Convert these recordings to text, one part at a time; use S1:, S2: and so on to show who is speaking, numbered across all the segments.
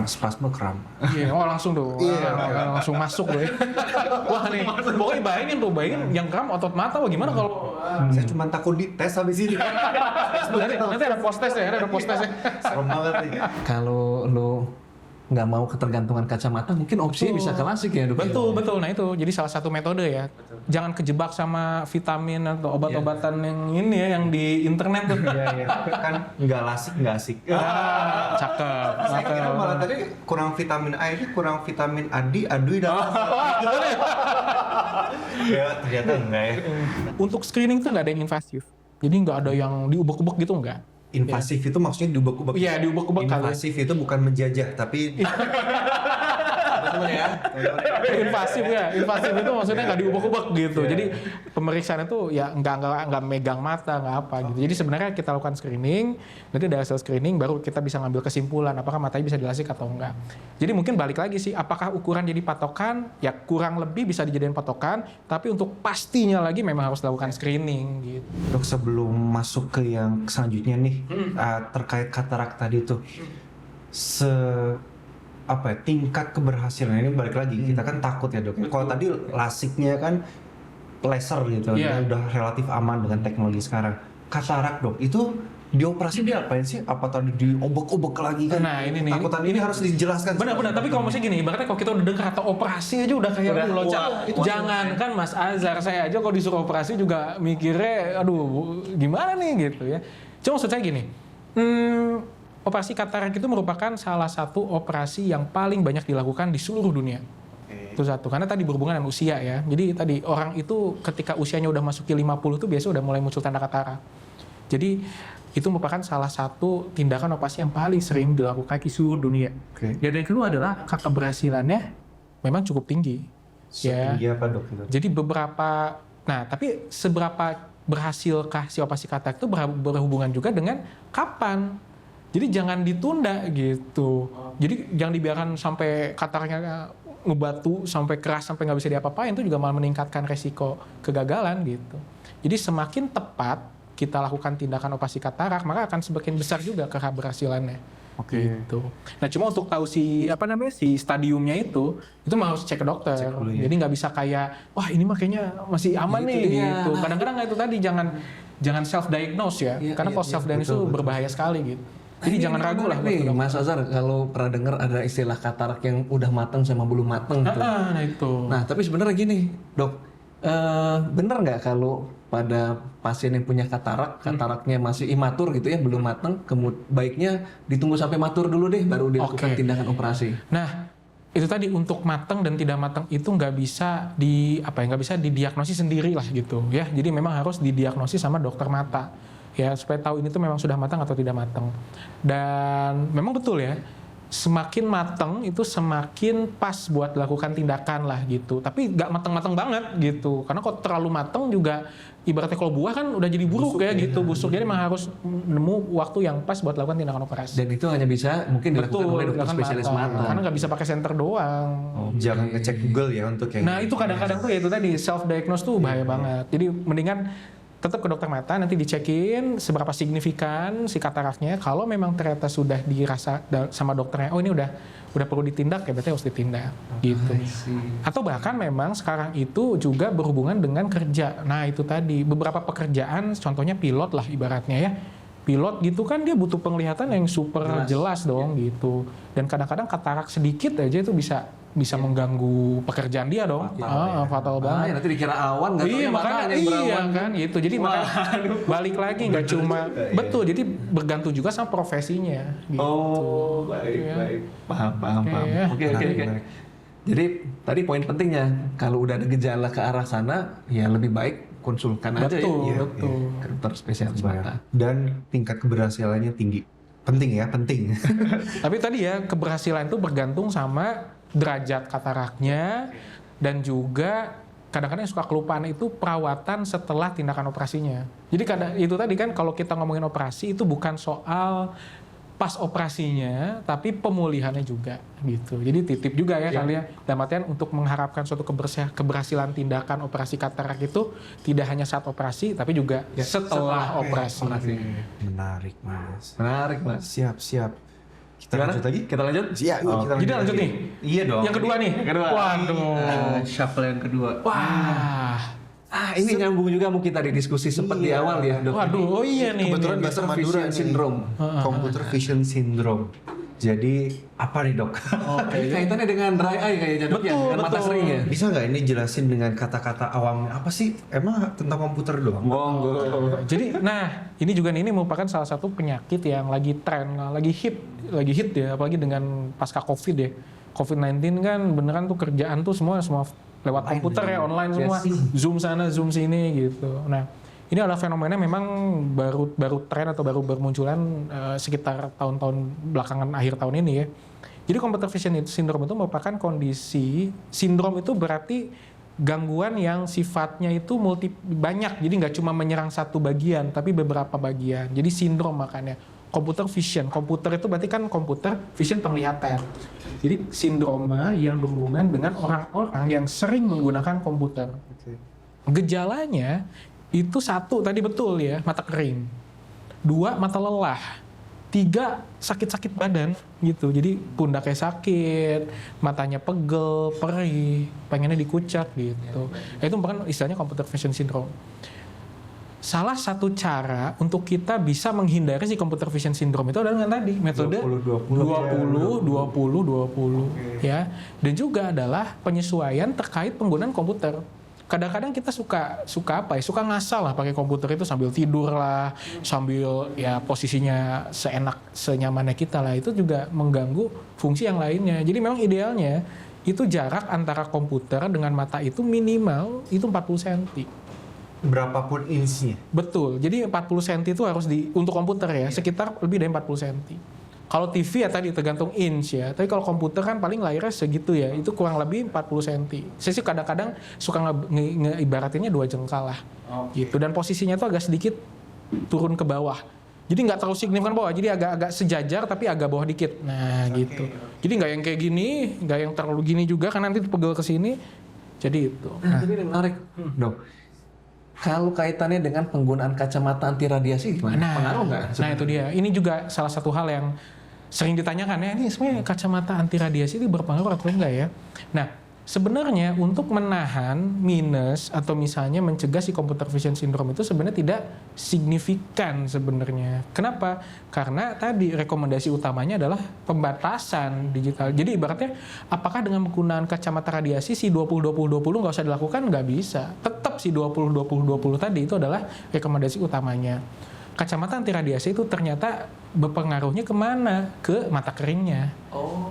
S1: spasme kram.
S2: Iya, langsung tuh. Langsung masuk tuh ya. Wah nih, pokoknya bayangin yang kram otot mata, wah gimana kalau...
S1: Saya cuma takut dites habis ini.
S2: nanti ada post test ya,
S1: Serem banget nih.
S3: Kalau lo nggak mau ketergantungan kacamata, mungkin opsinya bisa ke lasik ya, Dok?
S2: Betul. Nah itu, jadi salah satu metode ya. Jangan kejebak sama vitamin atau obat-obatan yang ini ya, yang di internet tuh.
S1: Iya. Kan nggak lasik, nggak asik.
S2: Cakep.
S1: Saya kira malah tadi kurang vitamin A ini kurang vitamin adui dan ya ternyata enggak ya.
S2: Untuk screening tuh nggak ada yang invasif. Jadi nggak ada yang diubek-ubek gitu, nggak.
S1: Invasif itu maksudnya diubek-ubek.
S2: Iya, diubek-ubek kali.
S1: Invasif itu bukan menjajah, tapi betul ya.
S2: Invasif itu maksudnya nggak diubek-ubek gitu. Jadi pemeriksaan itu ya nggak megang mata, nggak apa gitu. Jadi sebenarnya kita lakukan screening, nanti dari hasil screening baru kita bisa ngambil kesimpulan apakah matanya bisa dilasik atau enggak. Jadi mungkin balik lagi sih, apakah ukuran jadi patokan? Ya kurang lebih bisa dijadikan patokan, tapi untuk pastinya lagi memang harus lakukan screening gitu.
S1: Dok, sebelum masuk ke yang selanjutnya nih, terkait katarak tadi tuh, tingkat keberhasilan ini balik lagi, kita kan takut ya dok. Kalau tadi lasiknya kan laser gitu, udah relatif aman dengan teknologi sekarang. Katarak dok, itu dioperasi diapain sih? Apa tadi diobek-obek lagi kan?
S2: Nah ini
S1: ini harus dijelaskan.
S2: Benar. Tapi kalau misalnya gini, ibaratnya kalau kita udah dengar kata operasi aja udah kayak loncat. Jangan kan Mas Azhar, saya aja kalau disuruh operasi juga mikirnya, aduh gimana nih gitu ya. Cuma maksud saya gini, operasi katarak itu merupakan salah satu operasi yang paling banyak dilakukan di seluruh dunia. Itu satu, karena tadi berhubungan dengan usia ya. Jadi tadi orang itu ketika usianya udah masuki 50 tuh biasanya udah mulai muncul tanda katarak. Jadi itu merupakan salah satu tindakan operasi yang paling sering dilakukan di seluruh dunia. Dan yang kedua adalah angka keberhasilannya memang cukup tinggi.
S1: Setinggi apa dok?
S2: Jadi tapi seberapa berhasilkah si operasi katarak itu berhubungan juga dengan kapan. Jadi jangan ditunda gitu. Jadi jangan dibiarkan sampai kataraknya ngebatu, sampai keras, sampai nggak bisa diapa-apain, itu juga malah meningkatkan resiko kegagalan gitu. Jadi semakin tepat kita lakukan tindakan operasi katarak, maka akan semakin besar juga keberhasilannya. Gitu. Nah cuma untuk tahu si stadiumnya itu mah harus cek ke dokter. Jadi nggak bisa kayak, wah ini mah kayaknya masih aman nih gitu. Kadang-kadang itu tadi jangan self diagnose ya, karena kalau self diagnose itu berbahaya sekali gitu. Jadi jangan ragu lah.
S3: Mas Azhar, kalau pernah dengar ada istilah katarak yang udah matang sama belum matang gitu.
S2: Nah itu.
S3: Nah tapi sebenarnya gini dok, bener nggak kalau pada pasien yang punya kataraknya masih imatur gitu ya, belum matang, baiknya ditunggu sampai matur dulu deh baru dilakukan tindakan operasi.
S2: Nah itu tadi, untuk matang dan tidak matang itu nggak bisa didiagnosis sendiri lah gitu ya. Jadi memang harus didiagnosis sama dokter mata ya, supaya tahu ini tuh memang sudah matang atau tidak matang. Dan memang betul ya, semakin matang itu semakin pas buat dilakukan tindakan lah gitu. Tapi nggak matang-matang banget gitu, karena kalau terlalu matang juga ibaratnya kalau buah kan udah jadi busuk busuk. Jadi memang harus nemu waktu yang pas buat lakukan tindakan operasi.
S3: Dan itu hanya bisa mungkin dilakukan oleh dokter spesialis mata.
S2: Karena nggak bisa pakai senter doang.
S1: Jangan ngecek Google ya untuk yang.
S2: Nah itu kadang-kadang tuh ya itu tadi self diagnose tuh bahaya banget. Jadi mendingan tetap ke dokter mata, nanti dicekin seberapa signifikan si kataraknya. Kalau memang ternyata sudah dirasa sama dokternya, oh ini udah perlu ditindak ya, berarti harus ditindak gitu. Atau bahkan memang sekarang itu juga berhubungan dengan kerja. Nah itu tadi, beberapa pekerjaan, contohnya pilot lah ibaratnya ya. Pilot gitu kan dia butuh penglihatan yang super jelas dong gitu. Dan kadang-kadang katarak sedikit aja itu bisa mengganggu pekerjaan dia dong. Fatal banget.
S3: Nanti dikira awan nggak tahu
S2: makanya kan gitu. Jadi balik lagi nggak cuma betul. Jadi bergantung juga sama profesinya. Gitu.
S3: Oh baik. Paham. Oke. Jadi tadi poin pentingnya, kalau udah ada gejala ke arah sana, ya lebih baik konsulkan aja ya ke dokter spesialis mata.
S1: Dan tingkat keberhasilannya tinggi. Penting.
S2: Tapi tadi ya, keberhasilan itu bergantung sama derajat kataraknya, dan juga kadang-kadang yang suka kelupaan itu perawatan setelah tindakan operasinya. Jadi itu tadi kan kalau kita ngomongin operasi itu bukan soal pas operasinya, tapi pemulihannya juga gitu. Jadi titip juga ya kalian, dalam artian untuk mengharapkan suatu keberhasilan tindakan operasi katarak itu tidak hanya saat operasi, tapi juga setelah operasi.
S1: Menarik mas.
S3: Siap.
S1: Kita lanjut lagi?
S3: Kita lanjut?
S1: Iya, kita
S2: Jadi lanjut
S1: lagi.
S2: nih?
S1: Iya dong.
S2: Yang kedua nih?
S3: Kedua.
S2: Waduh.
S3: Shuffle yang kedua.
S2: Wah.
S3: Ini nyambung juga mungkin tadi diskusi sempat di awal ya, Dok.
S2: Waduh, oh iya nih.
S1: Kebetulan
S3: Computer
S1: bahasa Madura
S3: vision
S1: nih.
S3: syndrome.
S1: Computer vision syndrome. Jadi apa nih dok?
S3: Ini kaitannya dengan dry eye kayaknya, Dok, ya, dengan mata
S2: betul.
S3: kering ya.
S1: Bisa nggak ini jelasin dengan kata-kata awam? Apa sih? Emang tentang komputer doang?
S3: Monggo.
S2: Jadi, nah ini juga nih, ini merupakan salah satu penyakit yang lagi tren, lagi hit ya, apalagi dengan pasca COVID ya. COVID-19 kan beneran tuh kerjaan tuh semua lewat komputer ya, online semua, Zoom sana, Zoom sini gitu. Nah, ini adalah fenomena memang baru tren atau baru bermunculan sekitar tahun-tahun belakangan akhir tahun ini ya. Jadi computer vision syndrome itu merupakan kondisi, sindrom itu berarti gangguan yang sifatnya itu banyak, jadi nggak cuma menyerang satu bagian, tapi beberapa bagian. Jadi sindrom makanya. Computer vision, komputer itu berarti kan komputer, vision penglihatan. Jadi sindroma yang berhubungan dengan orang-orang yang sering menggunakan komputer. Gejalanya itu 1 tadi betul ya, mata kering. 2 mata lelah. 3 sakit-sakit badan gitu. Jadi pundaknya sakit, matanya pegel, perih, pengennya dikucak gitu. Itu bukan istilahnya computer vision syndrome. Salah satu cara untuk kita bisa menghindari si computer vision syndrome itu adalah dengan tadi metode 20-20-20 ya. Dan juga adalah penyesuaian terkait penggunaan komputer. Kadang-kadang kita suka apa ya? Suka ngasal lah pakai komputer itu sambil tidur lah, sambil ya posisinya senyamannya kita lah. Itu juga mengganggu fungsi yang lainnya. Jadi memang idealnya itu jarak antara komputer dengan mata itu minimal itu 40 cm.
S1: Berapapun inchnya.
S2: Betul. Jadi 40 cm itu harus untuk komputer ya, sekitar lebih dari 40 cm. Kalau TV ya tadi tergantung inch ya. Tapi kalau komputer kan paling layarnya segitu ya. Itu kurang lebih 40 cm. Saya sih kadang-kadang suka ngeibaratinnya 2 jengkal lah. Gitu. Dan posisinya tuh agak sedikit turun ke bawah. Jadi nggak terlalu signifikan bawah. Jadi agak sejajar tapi agak bawah dikit. Nah gitu. Jadi nggak yang kayak gini, nggak yang terlalu gini juga kan nanti pegel ke sini. Jadi itu.
S3: Nah, ini menarik, Dok. Kalau kaitannya dengan penggunaan kacamata anti radiasi gimana? Pengaruh nggak?
S2: Nah itu dia. Ini juga salah satu hal yang sering ditanyakan ya. Ini sebenarnya kacamata anti radiasi itu berpengaruh atau enggak ya? Nah sebenarnya untuk menahan minus atau misalnya mencegah si computer vision syndrome itu sebenarnya tidak signifikan sebenarnya. Kenapa? Karena tadi rekomendasi utamanya adalah pembatasan digital. Jadi ibaratnya apakah dengan menggunakan kacamata radiasi si 20-20-20 nggak usah dilakukan? Nggak bisa. Tetap si 20-20-20 tadi itu adalah rekomendasi utamanya. Kacamata anti radiasi itu ternyata berpengaruhnya kemana? Ke mata keringnya.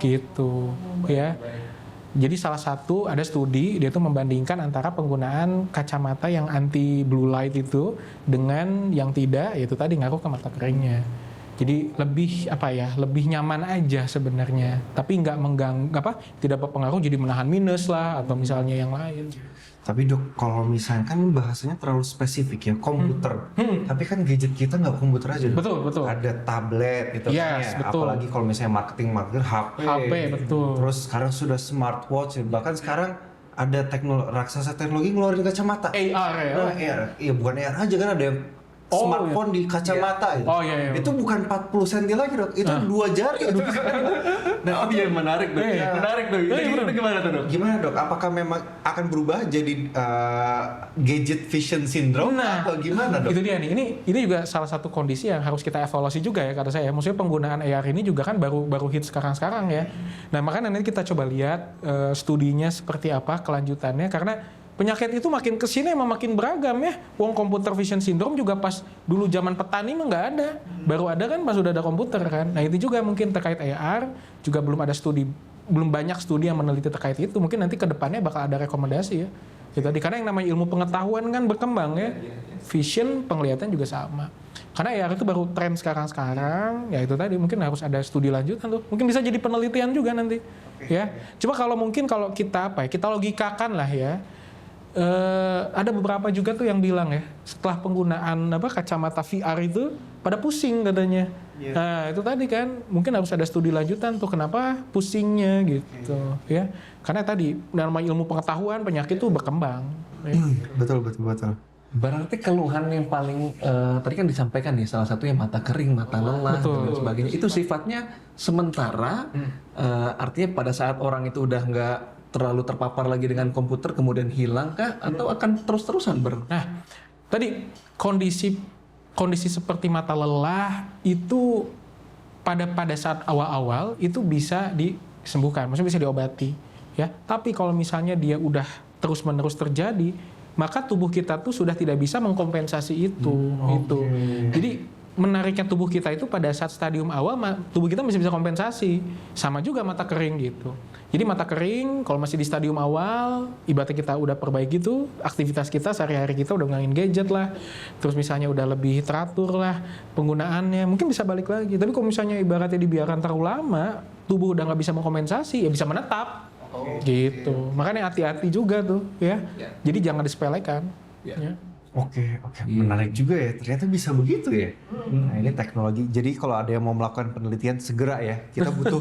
S2: Gitu. Ya. Jadi salah satu ada studi dia tuh membandingkan antara penggunaan kacamata yang anti blue light itu dengan yang tidak, yaitu tadi ngaruh ke mata keringnya. Jadi lebih nyaman aja sebenarnya, tapi nggak mengganggu tidak berpengaruh jadi menahan minus lah atau misalnya yang lain.
S1: Tapi dok, kalau misalnya kan bahasanya terlalu spesifik ya, komputer. Tapi kan gadget kita nggak komputer aja. Dok.
S2: Betul.
S1: Ada tablet gitu kan ya.
S2: Betul.
S1: Apalagi kalau misalnya marketing
S2: HP, betul.
S1: Terus sekarang sudah smartwatch, bahkan sekarang ada raksasa teknologi ngeluarin kacamata.
S2: AR ya?
S1: Nah, AR. Iya bukan AR aja kan ada yang smartphone di kacamata gitu. Itu bukan 40 cm lagi dok, itu 2 jari.
S3: Nah, iya menarik dok. Menarik dok. Itu gimana tuh dok?
S1: Gimana dok? Apakah memang akan berubah jadi gadget vision syndrome atau gimana dok?
S2: Itu dia nih. Ini juga salah satu kondisi yang harus kita evaluasi juga ya kata saya. Maksudnya penggunaan AR ini juga kan baru hit sekarang ya. Nah makanya nanti kita coba lihat studinya seperti apa kelanjutannya karena penyakit itu makin kesini emang makin beragam ya. Wong computer vision syndrome juga pas dulu zaman petani mah nggak ada. Baru ada kan pas udah ada komputer kan. Nah itu juga mungkin terkait AR juga belum banyak studi yang meneliti terkait itu. Mungkin nanti ke depannya bakal ada rekomendasi ya. Gitu. Karena yang namanya ilmu pengetahuan kan berkembang ya. Vision, penglihatan juga sama. Karena AR itu baru tren sekarang, ya itu tadi mungkin harus ada studi lanjutan tuh. Mungkin bisa jadi penelitian juga nanti. Ya. Coba kalau kita kita logikakan lah ya. Ada beberapa juga tuh yang bilang ya setelah penggunaan kacamata VR itu pada pusing katanya. Nah itu tadi kan mungkin harus ada studi lanjutan tuh kenapa pusingnya gitu ya karena tadi nama ilmu pengetahuan penyakit tuh berkembang.
S1: Betul.
S3: Berarti keluhan yang paling tadi kan disampaikan nih, salah satunya mata kering, mata lelah, dan lain sebagainya. Itu sifatnya sementara, artinya pada saat orang itu udah nggak terlalu terpapar lagi dengan komputer, kemudian hilang kah? Atau akan terus-terusan
S2: Nah, tadi kondisi seperti mata lelah itu pada saat awal-awal itu bisa disembuhkan, maksudnya bisa diobati, ya. Tapi kalau misalnya dia udah terus-menerus terjadi, maka tubuh kita tuh sudah tidak bisa mengkompensasi itu. Jadi menariknya tubuh kita itu pada saat stadium awal, tubuh kita masih bisa kompensasi. Sama juga mata kering gitu. Jadi mata kering kalau masih di stadium awal, ibaratnya kita udah perbaiki tuh aktivitas kita sehari-hari, kita udah ngilangin gadget lah, terus misalnya udah lebih teratur lah penggunaannya, mungkin bisa balik lagi. Tapi kalau misalnya ibaratnya dibiarkan terlalu lama, tubuh udah nggak bisa mengkompensasi, ya bisa menetap. Gitu. Makanya hati-hati juga tuh, ya. Jadi jangan disepelekan. Ya.
S1: Oke, menarik juga ya. Ternyata bisa begitu ya. Nah, ini teknologi. Jadi kalau ada yang mau melakukan penelitian segera ya. Kita butuh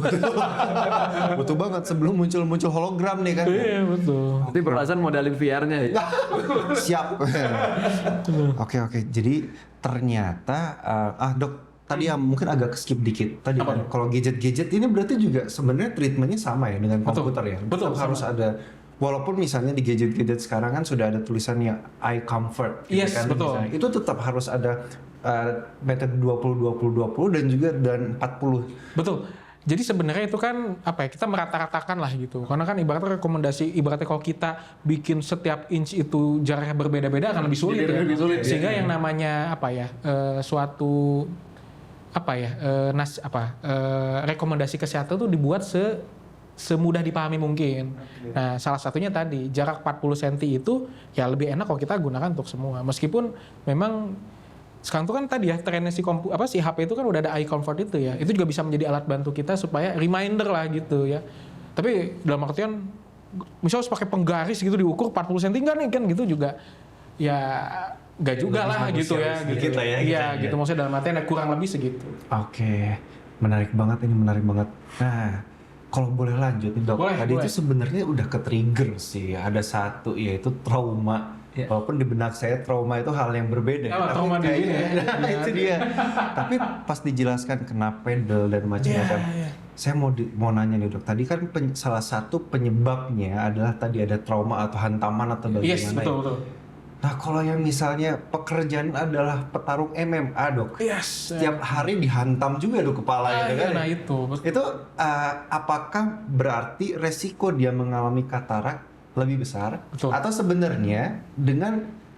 S1: butuh banget sebelum muncul hologram nih kan.
S2: Iya, betul.
S3: Nanti perasaan modalin VR-nya ya.
S1: Siap. Oke. Jadi ternyata Dok, tadi yang mungkin agak skip dikit. Tadi kan kalau gadget-gadget ini berarti juga sebenarnya treatmentnya sama ya dengan komputer ya.
S2: Betul.
S1: Harus ada. Walaupun misalnya di gadget-gadget sekarang kan sudah ada tulisannya eye comfort gitu kan,
S2: betul.
S1: Misalnya. Itu tetap harus ada metode 20-20-20 dan juga 40.
S2: Betul. Jadi sebenarnya itu kan kita merata-ratakan lah gitu. Karena kan ibaratnya kalau kita bikin setiap inch itu jaraknya berbeda-beda akan lebih sulit ya. Sehingga yang namanya suatu rekomendasi kesehatan itu dibuat semudah dipahami mungkin. Nah, salah satunya tadi jarak 40 cm itu ya lebih enak kalau kita gunakan untuk semua. Meskipun memang sekarang tuh kan tadi ya trennya si HP itu kan udah ada eye comfort itu ya. Itu juga bisa menjadi alat bantu kita supaya reminder lah gitu ya. Tapi dalam artian misalnya harus pakai penggaris gitu diukur 40 cm enggak nih kan gitu juga ya enggak juga lah gitu ya.
S1: Sedikit lah ya.
S2: Iya gitu maksudnya dalam artian kurang lebih segitu.
S1: Oke. Menarik banget. Nah, kalau boleh lanjut nih Dok, tadi itu sebenarnya udah ke-trigger sih. Ada satu yaitu trauma. Walaupun di benak saya trauma itu hal yang berbeda.
S2: Trauma diri ya.
S1: Nah, itu dia. Tapi pas dijelaskan kena pedal dan macam-macam. Saya mau nanya nih Dok. Tadi kan salah satu penyebabnya adalah tadi ada trauma atau hantaman atau bagaimana.
S2: Yes, betul.
S1: Nah, kalau yang misalnya pekerjaan adalah petarung MMA Dok, setiap hari dihantam juga Dok kepala gitu kan?
S2: Nah itu
S1: apakah berarti resiko dia mengalami katarak lebih besar?
S2: Betul.
S1: Atau sebenarnya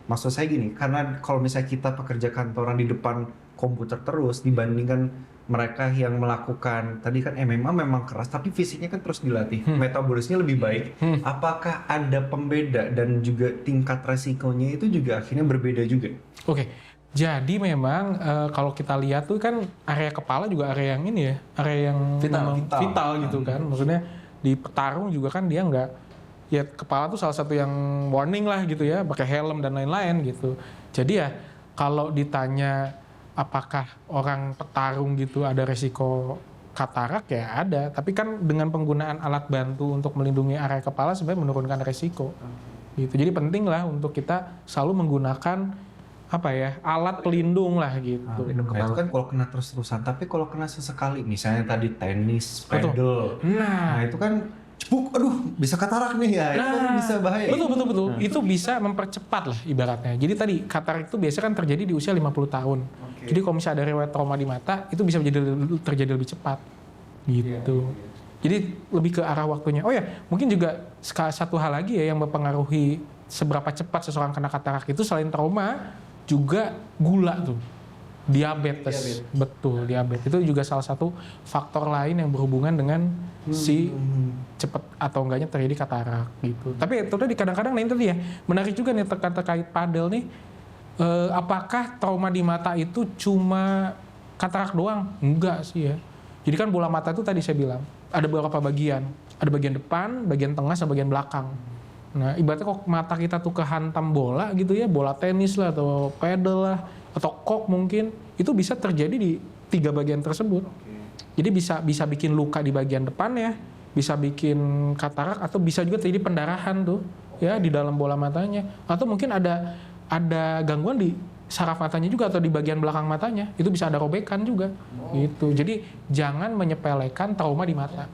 S1: maksud saya gini, karena kalau misalnya kita pekerja kantoran di depan komputer terus dibandingkan mereka yang melakukan tadi kan MMA memang keras tapi fisiknya kan terus dilatih, metabolisnya lebih baik. Apakah ada pembeda dan juga tingkat resikonya itu juga akhirnya berbeda juga?
S2: Oke. Jadi memang kalau kita lihat tuh kan area kepala juga area yang ini ya, area yang vital gitu kan. Maksudnya di petarung juga kan dia nggak, ya kepala tuh salah satu yang warning lah gitu ya, pakai helm dan lain-lain gitu. Jadi ya kalau ditanya apakah orang petarung gitu ada resiko katarak ya ada, tapi kan dengan penggunaan alat bantu untuk melindungi area kepala sebenarnya menurunkan resiko. Gitu. Jadi penting lah untuk kita selalu menggunakan alat pelindung lah gitu.
S1: Nah, itu kan kalau kena terus-terusan, tapi kalau kena sesekali misalnya tadi tenis, pedal. Nah, itu kan cepuk, bisa katarak nih ya. Itu kan bisa bahaya.
S2: Betul. Itu bisa mempercepat lah ibaratnya. Jadi tadi katarak itu biasanya kan terjadi di usia 50 tahun. Jadi kalau misalnya ada riwayat trauma di mata, itu bisa terjadi lebih cepat. Gitu. Jadi lebih ke arah waktunya. Oh ya, mungkin juga satu hal lagi ya yang mempengaruhi seberapa cepat seseorang kena katarak itu selain trauma, juga gula tuh. Diabetes. Betul, diabetes. Itu juga salah satu faktor lain yang berhubungan dengan si cepat atau enggaknya terjadi katarak gitu. Tapi itu tadi kadang-kadang itu ya menarik juga nih terkait padel nih. Apakah trauma di mata itu cuma katarak doang? Enggak sih ya. Jadi kan bola mata itu tadi saya bilang ada beberapa bagian. Ada bagian depan, bagian tengah, sama bagian belakang. Nah, ibaratnya kok mata kita tuh kehantam bola gitu ya, bola tenis lah atau pedal lah atau kok mungkin itu bisa terjadi di 3 bagian tersebut. Jadi bisa bikin luka di bagian depan ya, bisa bikin katarak atau bisa juga terjadi pendarahan tuh ya di dalam bola matanya. Atau mungkin ada ada gangguan di saraf matanya juga atau di bagian belakang matanya, itu bisa ada robekan juga. Gitu. Jadi jangan menyepelekan trauma di mata.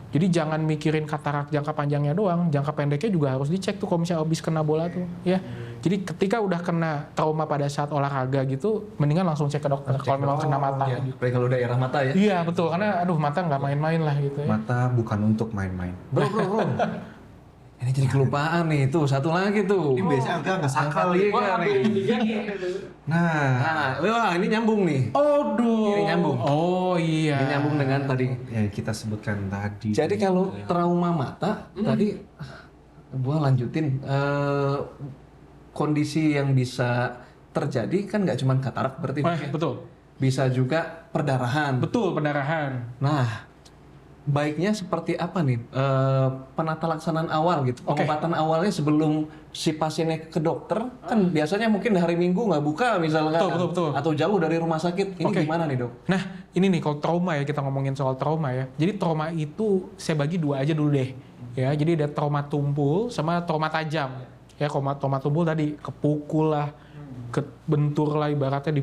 S2: Jadi jangan mikirin katarak jangka panjangnya doang, jangka pendeknya juga harus dicek tuh kalau misalnya habis kena bola tuh, ya. Jadi ketika udah kena trauma pada saat olahraga gitu, mendingan langsung cek ke dokter kalau memang kena mata.
S3: Ya,
S2: gitu.
S3: apalagi kalau daerah mata ya.
S2: Iya betul, karena aduh mata nggak main-main lah gitu ya.
S1: Mata bukan untuk main-main.
S3: Bro. Ini jadi kelupaan nih, tuh satu lagi tuh.
S1: Ini biasanya agak nggak sakral
S3: nih.
S1: Nah,
S3: Wah ini nyambung nih.
S2: Aduh.
S3: Ini nyambung.
S2: Oh iya.
S3: Ini nyambung dengan tadi.
S1: yang kita sebutkan tadi.
S3: Jadi kalau trauma mata, tadi gua lanjutin kondisi yang bisa terjadi kan nggak cuma katarak berarti.
S2: Betul.
S3: Bisa juga perdarahan.
S2: Betul, pendarahan.
S3: Nah, baiknya seperti apa nih penata laksanaan awal gitu, pengobatan awalnya sebelum si pasiennya ke dokter kan biasanya mungkin hari Minggu nggak buka misalnya
S2: Betul.
S3: atau jauh dari rumah sakit, ini gimana nih dok?
S2: Nah ini nih kalau trauma ya, kita ngomongin soal trauma ya. Jadi trauma itu saya bagi dua aja dulu deh ya. Jadi ada trauma tumpul sama trauma tajam ya. Trauma tumpul tadi kepukul lah, kebentur lah ibaratnya,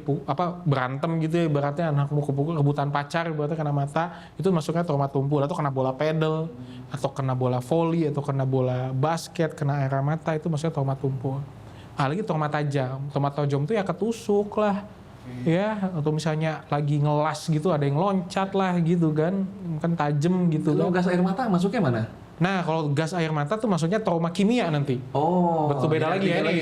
S2: berantem gitu ya ibaratnya, anakmu kepukul, rebutan pacar ibaratnya kena mata, itu masuknya trauma tumpul. Atau kena bola pedal, atau kena bola voli, atau kena bola basket, kena air mata, itu masuknya trauma tumpul. Lagi trauma tajam itu ya ketusuk lah ya, atau misalnya lagi ngelas gitu ada yang loncat lah gitu kan tajam gitu.
S3: Kalau gas air mata masuknya mana?
S2: Nah, kalau gas air mata tuh maksudnya trauma kimia nanti.
S3: Oh.
S2: Betul, beda lagi ya ini.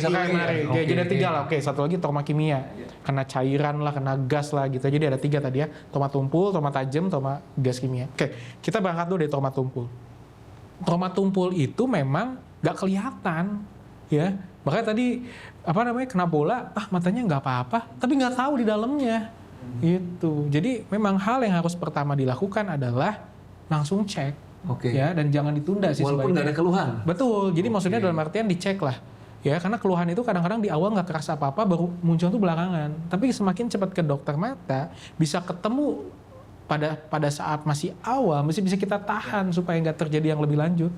S2: Jadi ada 3 lah. Oke, satu lagi trauma kimia. Kena cairan lah, kena gas lah gitu. Jadi ada 3 tadi ya. Trauma tumpul, trauma tajam, trauma gas kimia. Oke, kita berangkat dulu dari trauma tumpul. Trauma tumpul itu memang nggak kelihatan, ya. Makanya tadi kena bola, matanya nggak apa-apa, tapi nggak tahu di dalamnya. Gitu. Jadi memang hal yang harus pertama dilakukan adalah langsung cek. Ya, dan jangan ditunda sih
S3: walaupun nggak ada keluhan.
S2: Betul, jadi maksudnya dalam artian dicek lah ya, karena keluhan itu kadang-kadang di awal nggak kerasa apa-apa, baru muncul tuh belakangan. Tapi semakin cepat ke dokter mata, bisa ketemu pada saat masih awal, masih bisa kita tahan supaya nggak terjadi yang lebih lanjut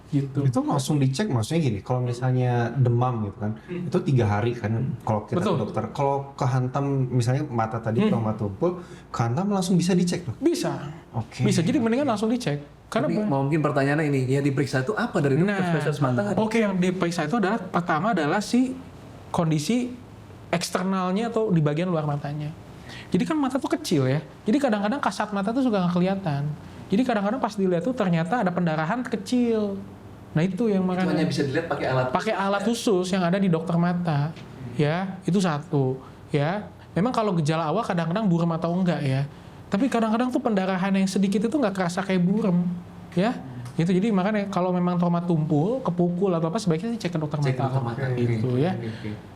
S2: gitu.
S1: Itu langsung dicek, maksudnya gini, kalau misalnya demam gitu kan, itu 3 hari kan kalau kita ke dokter. Kalau kehantam misalnya mata tadi trauma tumpul, kehantam langsung bisa dicek loh.
S2: Bisa.
S1: Oke.
S2: Bisa, jadi mendingan langsung dicek. Karena
S3: mungkin pertanyaannya ini, ya diperiksa itu apa dari dokter spesialis mata?
S2: Oke, yang diperiksa itu adalah pertama adalah si kondisi eksternalnya atau di bagian luar matanya. Jadi kan mata tuh kecil ya. Jadi kadang-kadang kasat mata tuh suka nggak kelihatan. Jadi kadang-kadang pas dilihat tuh ternyata ada pendarahan kecil. Nah itu yang makanya
S3: hanya bisa dilihat pakai alat
S2: khusus yang ada di dokter mata. Ya, itu satu. Ya, memang kalau gejala awal kadang-kadang buram atau enggak ya. Tapi kadang-kadang tuh pendarahan yang sedikit itu nggak kerasa kayak buram, ya. Gitu. Jadi makanya kalau memang trauma tumpul, kepukul atau apa, sebaiknya cek ke dokter mata. Gitu ya.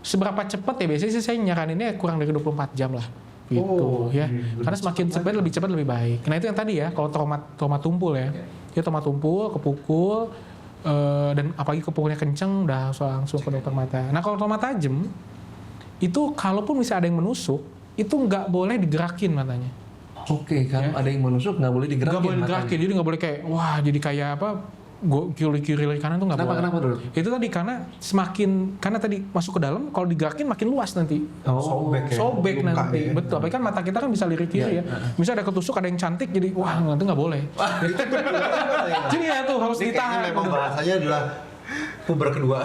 S2: Seberapa cepat ya biasanya sih saya nyaraninnya kurang dari 24 jam lah. Gitu ya. Karena semakin cepat lebih baik. Nah itu yang tadi ya, kalau trauma tumpul ya. Ya trauma tumpul, kepukul, dan apalagi kepukulnya kenceng, udah langsung ke dokter mata. Nah kalau trauma tajam, itu kalaupun misalnya ada yang menusuk, itu nggak boleh digerakin matanya.
S3: Oke, kalau ada yang menusuk nggak boleh digerakin.
S2: Nggak boleh digerakin, jadi nggak boleh kayak jadi kayak kiri kanan tuh nggak boleh.
S3: Kenapa dulu?
S2: Itu tadi karena tadi masuk ke dalam, kalau digerakin makin luas nanti. Sobek nanti. Betul. Apalagi kan mata kita kan bisa lirik kiri ya. Misalnya ada ketusuk, ada yang cantik, jadi nanti nggak boleh. Jadi ya tuh harus ditahan.
S1: Memang bahasanya adalah puber kedua.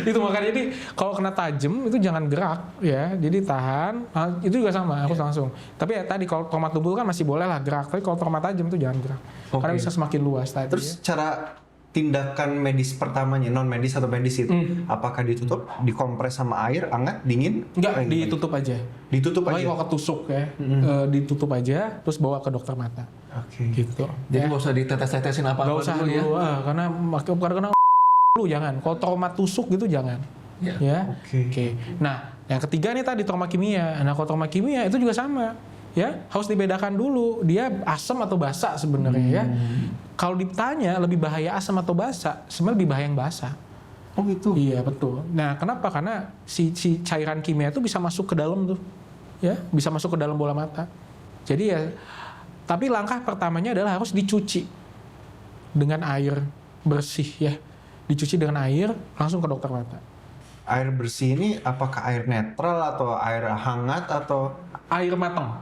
S2: Itu makanya jadi kalau kena tajam itu jangan gerak ya, jadi tahan. Itu juga sama harus langsung. Tapi ya tadi kalau trauma tumpul kan masih boleh lah gerak, tapi kalau trauma tajam itu jangan gerak karena bisa semakin luas tadi.
S1: Terus cara tindakan medis pertamanya, non medis atau medis itu apakah ditutup, dikompres sama air hangat, dingin?
S2: Enggak, ditutup aja.
S1: Ditutup aja.
S2: Kalau ketusuk ya, ditutup aja, terus bawa ke dokter mata.
S1: Oke.
S2: Gitu.
S3: Jadi nggak usah ditetes-tetesin apa-apa
S2: dulu ya. Nggak usah karena kadang-kadang lu jangan. Kalau trauma tusuk gitu jangan. Ya. Oke. Nah, yang ketiga nih tadi trauma kimia. Nah, kalau trauma kimia itu juga sama. Ya, harus dibedakan dulu dia asam atau basa sebenarnya ya. Kalau ditanya lebih bahaya asam atau basa, sebenarnya lebih bahaya yang basa.
S1: Oh gitu.
S2: Iya, betul. Nah, kenapa? Karena si cairan kimia itu bisa masuk ke dalam tuh. Ya, bisa masuk ke dalam bola mata. Jadi ya, tapi langkah pertamanya adalah harus dicuci dengan air bersih ya. Dicuci dengan air, langsung ke dokter mata.
S1: air bersih ini apakah air netral atau air hangat atau?
S2: Air matang.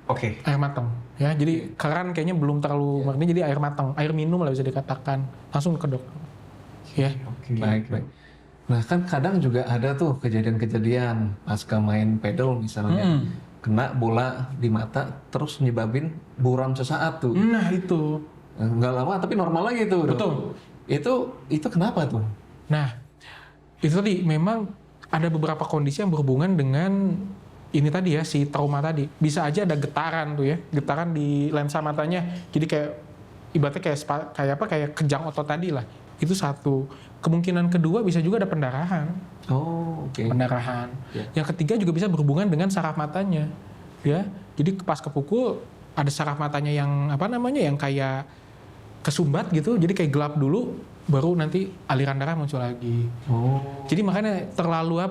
S1: Oke.
S2: Air matang. Ya, jadi keran kayaknya belum terlalu ngerti, jadi air matang, air minum lah bisa dikatakan. Langsung ke dokter. Ya.
S1: Oke.
S3: Baik. Nah kan kadang juga ada tuh kejadian-kejadian pasca main pedal misalnya. Kena bola di mata terus nyebabin buram sesaat tuh.
S2: Nah itu.
S3: Nggak lama tapi normal lagi tuh.
S2: Betul.
S3: Itu kenapa tuh?
S2: Nah, itu tadi memang ada beberapa kondisi yang berhubungan dengan ini tadi ya, si trauma tadi. Bisa aja ada getaran tuh ya, getaran di lensa matanya. Jadi kayak ibaratnya kayak kejang otot tadi lah. Itu satu. Kemungkinan kedua bisa juga ada pendarahan.
S3: Oh, oke.
S2: Pendarahan.
S3: Ya.
S2: Yang ketiga juga bisa berhubungan dengan saraf matanya. Ya. Jadi pas kepukul ada saraf matanya yang yang kayak kesumbat gitu. Jadi kayak gelap dulu, baru nanti aliran darah muncul lagi.
S3: Oh.
S2: Jadi makanya terlalu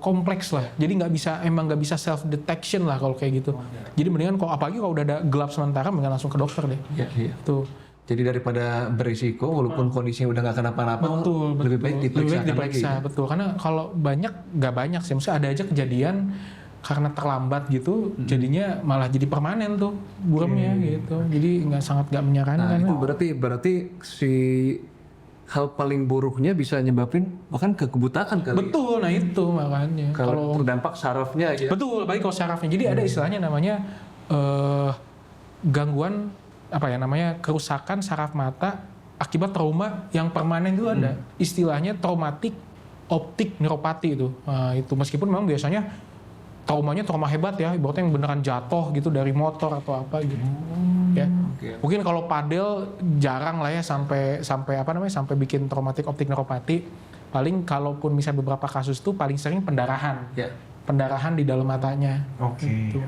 S2: kompleks lah. Jadi nggak bisa self detection lah kalau kayak gitu. Jadi mendingan apalagi kalau udah ada gelap sementara, mendingan langsung ke dokter deh.
S3: Iya.
S2: Tuh.
S3: Jadi daripada berisiko, walaupun kondisinya udah nggak kenapa-napa, lebih baik diperiksa lagi.
S2: Betul. Karena kalau nggak banyak sih. Maksudnya ada aja kejadian karena terlambat gitu, jadinya malah jadi permanen tuh buramnya gitu. Jadi sangat nggak menyarankan.
S3: Nah, itu berarti si hal paling buruknya bisa nyebabin bahkan kebutaan kali.
S2: Betul, nah itu makanya.
S3: Kalau terdampak sarafnya ya.
S2: Betul, baik kalau sarafnya. Jadi ada istilahnya namanya gangguan kerusakan saraf mata akibat trauma yang permanen itu ada. Istilahnya traumatik optik neuropati itu. Nah, itu meskipun memang biasanya trauma hebat ya, ibaratnya yang beneran jatuh gitu dari motor atau apa gitu. Ya.
S3: Okay.
S2: Mungkin kalau padel jarang lah ya sampai bikin traumatik optik neuropati. Paling kalaupun misalnya beberapa kasus tuh paling sering pendarahan.
S3: Ya.
S2: Pendarahan di dalam matanya.
S1: Oke.
S2: Gitu.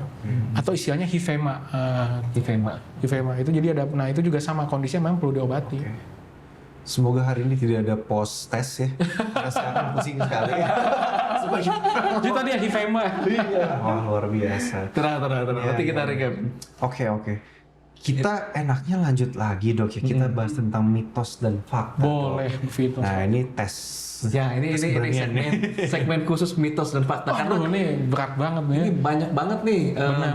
S2: Atau istilahnya hifema. Hifema itu jadi ada, itu juga sama kondisinya memang perlu diobati.
S1: Okay. Semoga hari ini tidak ada post test ya. Karena sekarang pusing sekali.
S2: Jadi tadi ya hifema.
S1: Iya. Wah, luar biasa.
S3: Tenang. Nanti kita recap.
S1: Oke. Kita enaknya lanjut lagi dok ya. Kita bahas tentang mitos dan fakta.
S2: Boleh,
S1: dok. Nah ini tes.
S3: Ya ini segmen khusus mitos dan fakta.
S2: Karena ini berat banget nih.
S3: Ini banyak banget nih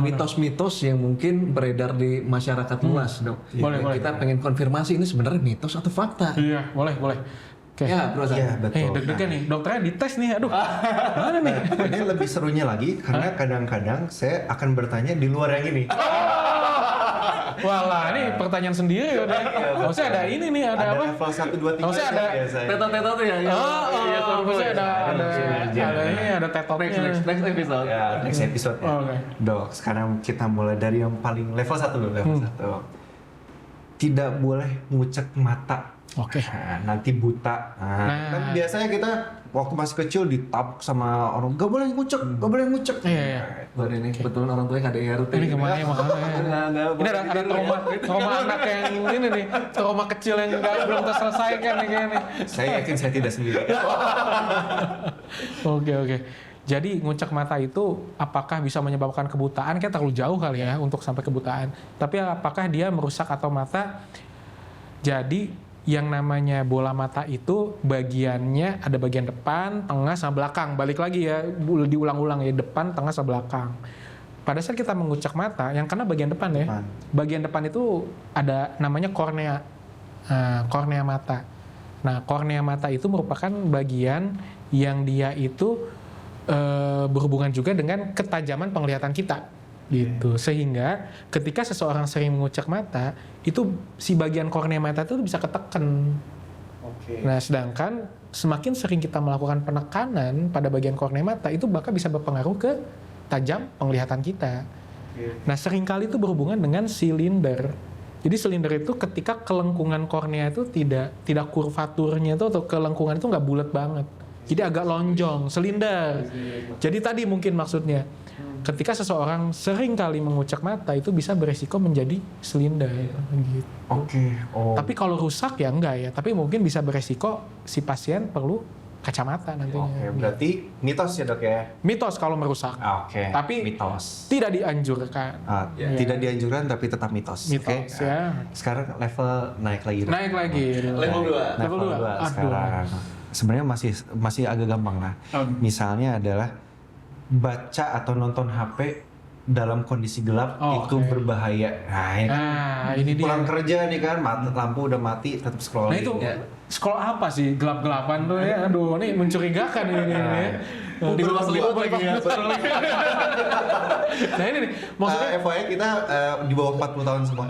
S3: mitos-mitos yang mungkin beredar di masyarakat luas dok.
S2: Boleh.
S3: Kita pengen konfirmasi ini sebenarnya mitos atau fakta.
S2: Iya, boleh. Oke.
S3: Ya, bro.
S1: Iya, betul.
S2: Deg-degan nih, dokternya dites nih, aduh. Mana nih?
S1: Ini lebih serunya lagi karena kadang-kadang saya akan bertanya di luar yang ini.
S2: Walah, ini pertanyaan sendiri udah. Maksudnya ada ini nih, ada apa?
S1: Level 1, 2, 3.
S2: Maksudnya ada
S3: Tetot tuh ya.
S2: maksudnya ada tetotnya.
S3: Next episode.
S1: Ya, next episode ya.
S2: Oke.
S1: Dok, sekarang kita mulai dari yang paling level 1 dulu, level 1. Tidak boleh ngucek mata.
S2: Oke.
S1: Nah, nanti buta. Kan biasanya kita waktu masih kecil ditabuk sama orang, gak boleh ngucek.
S2: Iya.
S3: Baru ini kebetulan orang tuanya KDRT.
S2: Ini kemana ya makanya? Ini ada trauma anak yang ini nih, trauma kecil yang belum terselesaikan nih kayaknya.
S1: Saya yakin saya tidak sendiri.
S2: Oke. Jadi ngucek mata itu apakah bisa menyebabkan kebutaan? Kayak terlalu jauh kali ya untuk sampai kebutaan. Tapi apakah dia merusak atau mata? Jadi yang namanya bola mata itu bagiannya ada bagian depan, tengah, sama belakang. Balik lagi ya, diulang-ulang ya, depan, tengah, sama belakang. Pada saat kita mengucek mata, yang kena bagian depan ya. Bagian depan itu ada namanya kornea. Kornea mata. Nah, kornea mata itu merupakan bagian yang dia itu berhubungan juga dengan ketajaman penglihatan kita. Gitu. Sehingga ketika seseorang sering mengucek mata, itu si bagian kornea mata itu bisa ketekan. Nah, sedangkan semakin sering kita melakukan penekanan pada bagian kornea mata, itu bahkan bisa berpengaruh ke tajam penglihatan kita. Nah, seringkali itu berhubungan dengan silinder. Jadi silinder itu ketika kelengkungan kornea itu tidak kurvaturnya itu atau kelengkungan itu nggak bulat banget. Jadi agak lonjong, silinder. Jadi tadi mungkin maksudnya, ketika seseorang sering kali mengucek mata itu bisa beresiko menjadi silinder. Gitu.
S1: Oke.
S2: Tapi kalau rusak ya enggak ya. Tapi mungkin bisa beresiko si pasien perlu kacamata nantinya.
S1: Oke, berarti mitos ya dok ya?
S2: Mitos kalau merusak.
S1: Oke.
S2: Tapi
S1: mitos.
S2: Tidak dianjurkan.
S1: Tidak dianjurkan tapi tetap mitos.
S2: Mitos ya.
S1: Sekarang level naik lagi. Dok.
S2: Naik lagi.
S3: Level 2.
S1: Level 2 sekarang. sebenarnya masih agak gampang lah. Misalnya adalah baca atau nonton HP dalam kondisi gelap itu berbahaya. Nah,
S2: ini dia.
S1: Pulang kerja nih kan, lampu udah mati, tetap scrolling.
S2: Nah itu scroll apa sih gelap-gelapan tuh ya? Aduh, ini mencurigakan ini ya.
S3: Di bawah selimut lagi ya.
S2: Nah ini nih, maksudnya
S1: FYI kita di bawah 40 tahun semua.